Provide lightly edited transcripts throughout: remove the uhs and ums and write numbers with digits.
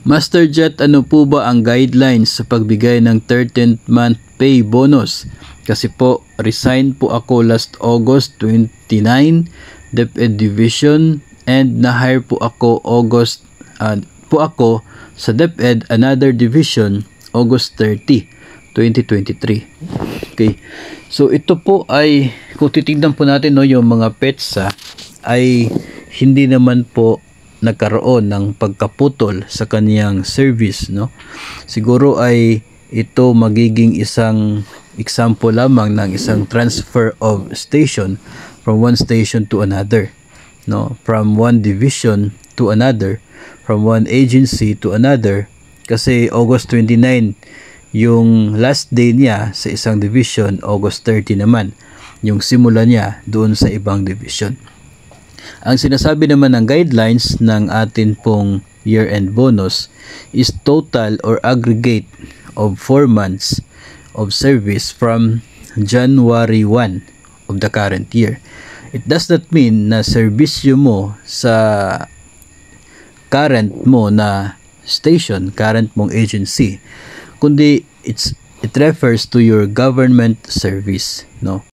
Master Jet, ano po ba ang guidelines sa pagbigay ng 13th month pay bonus? Kasi po, resign po ako last August 29, DepEd Division, and na-hire po ako sa DepEd another division August 30, 2023. Okay. So ito po ay, kung titignan po natin no, yung mga PETSA ay hindi naman po nagkaroon ng pagkaputol sa kaniyang service, no? Siguro ay ito magiging isang example lamang ng isang transfer of station from one station to another, no? From one division to another, from one agency to another, kasi August 29 yung last day niya sa isang division, August 30 naman yung simula niya doon sa ibang division. Ang sinasabi naman ng guidelines ng atin pong year-end bonus is total or aggregate of 4 months of service from January 1 of the current year. It does not mean na serbisyo mo sa current mo na station, current mong agency, kundi it refers to your government service, no?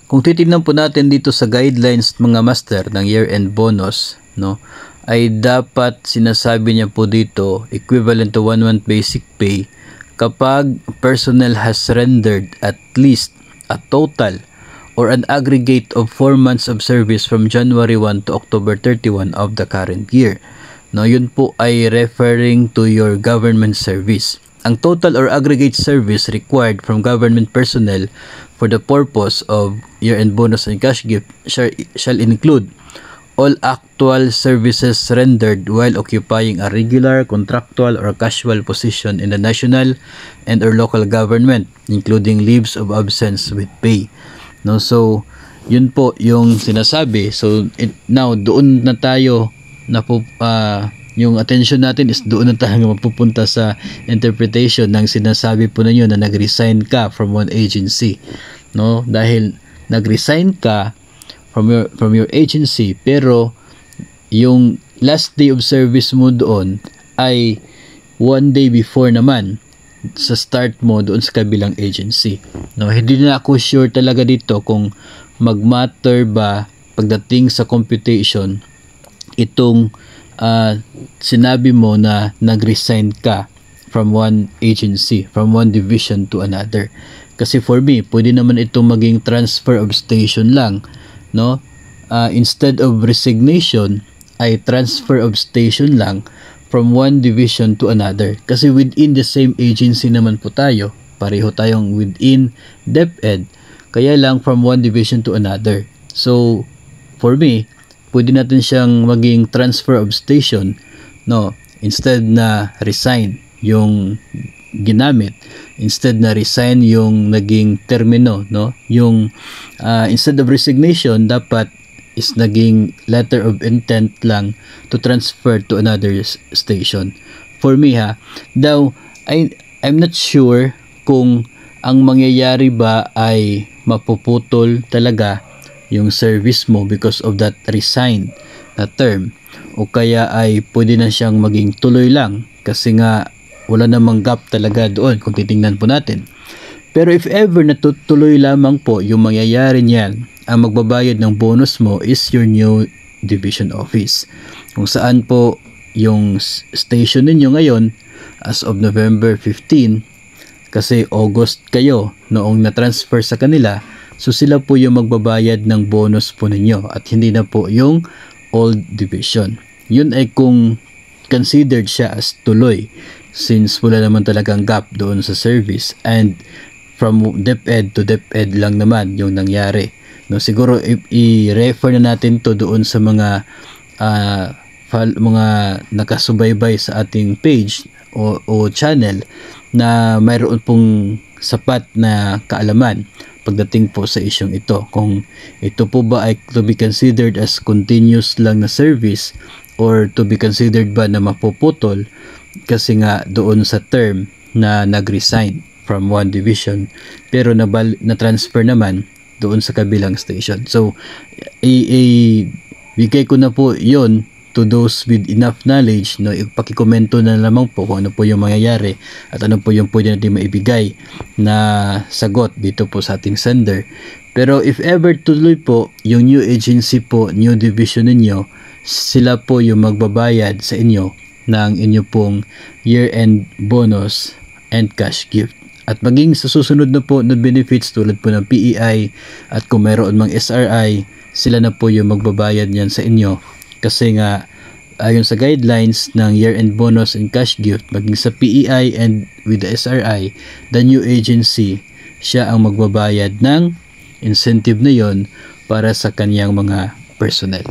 Kung titignan po natin dito sa guidelines mga master ng year-end bonus, no, ay dapat sinasabi niya po dito equivalent to 1 month basic pay kapag personnel has rendered at least a total or an aggregate of 4 months of service from January 1 to October 31 of the current year. No, yun po ay referring to your government service. Ang total or aggregate service required from government personnel for the purpose of year-end bonus and cash gift shall include all actual services rendered while occupying a regular, contractual, or casual position in the national and or local government, including leaves of absence with pay. No, so yun po yung sinasabi. So now doon na tayo yung attention natin is doon na tayo mapupunta sa interpretation ng sinasabi po ninyo na nag-resign ka from one agency, no? Dahil nag-resign ka from your agency, pero yung last day of service mo doon ay 1 day before naman sa start mo doon sa kabilang agency, no? Hindi na ako sure talaga dito kung mag-matter ba pagdating sa computation itong sinabi mo na nag-resign ka from one agency, from one division to another. Kasi for me, pwede naman itong maging transfer of station lang, no? Instead of resignation, ay transfer of station lang from one division to another. Kasi within the same agency naman po tayo, pareho tayong within DepEd, kaya lang from one division to another. So, for me, pwede natin siyang maging transfer of station, no? Instead na resign yung ginamit, instead na resign yung naging termino, no? Yung instead of resignation, dapat is naging letter of intent lang to transfer to another station. For me though I'm not sure kung ang mangyayari ba ay mapuputol talaga yung service mo because of that resign na term, o kaya ay pwede na siyang maging tuloy lang kasi nga wala namang gap talaga doon kung titingnan po natin. Pero if ever natutuloy lamang po yung mangyayari niyan, ang magbabayad ng bonus mo is your new division office, kung saan po yung station ninyo ngayon as of November 15, kasi August kayo noong na-transfer sa kanila. So sila po yung magbabayad ng bonus po ninyo at hindi na po yung old division. Yun ay kung considered siya as tuloy, since wala naman talagang gap doon sa service, and from DepEd to DepEd lang naman yung nangyari. No, siguro i-refer na natin to doon sa mga nakasubaybay sa ating page o channel na mayroon pong sapat na kaalaman pagdating po sa isyong ito, kung ito po ba ay to be considered as continuous lang na service or to be considered ba na mapuputol kasi nga doon sa term na nag-resign from one division pero na-transfer naman doon sa kabilang station. So bigay ko na po yon to those with enough knowledge, no, ipakikomento na lamang po kung ano po yung mangyayari at ano po yung pwede natin maibigay na sagot dito po sa ating sender. Pero if ever tuloy po yung new agency po, new division ninyo, sila po yung magbabayad sa inyo ng inyo pong year-end bonus and cash gift. At maging sa susunod na po na benefits tulad po ng PEI at kung mayroon mang SRI, sila na po yung magbabayad niyan sa inyo. Kasi nga, ayon sa guidelines ng year-end bonus and cash gift, maging sa PEI and with the SRI, the new agency, siya ang magbabayad ng incentive na yon para sa kanyang mga personnel.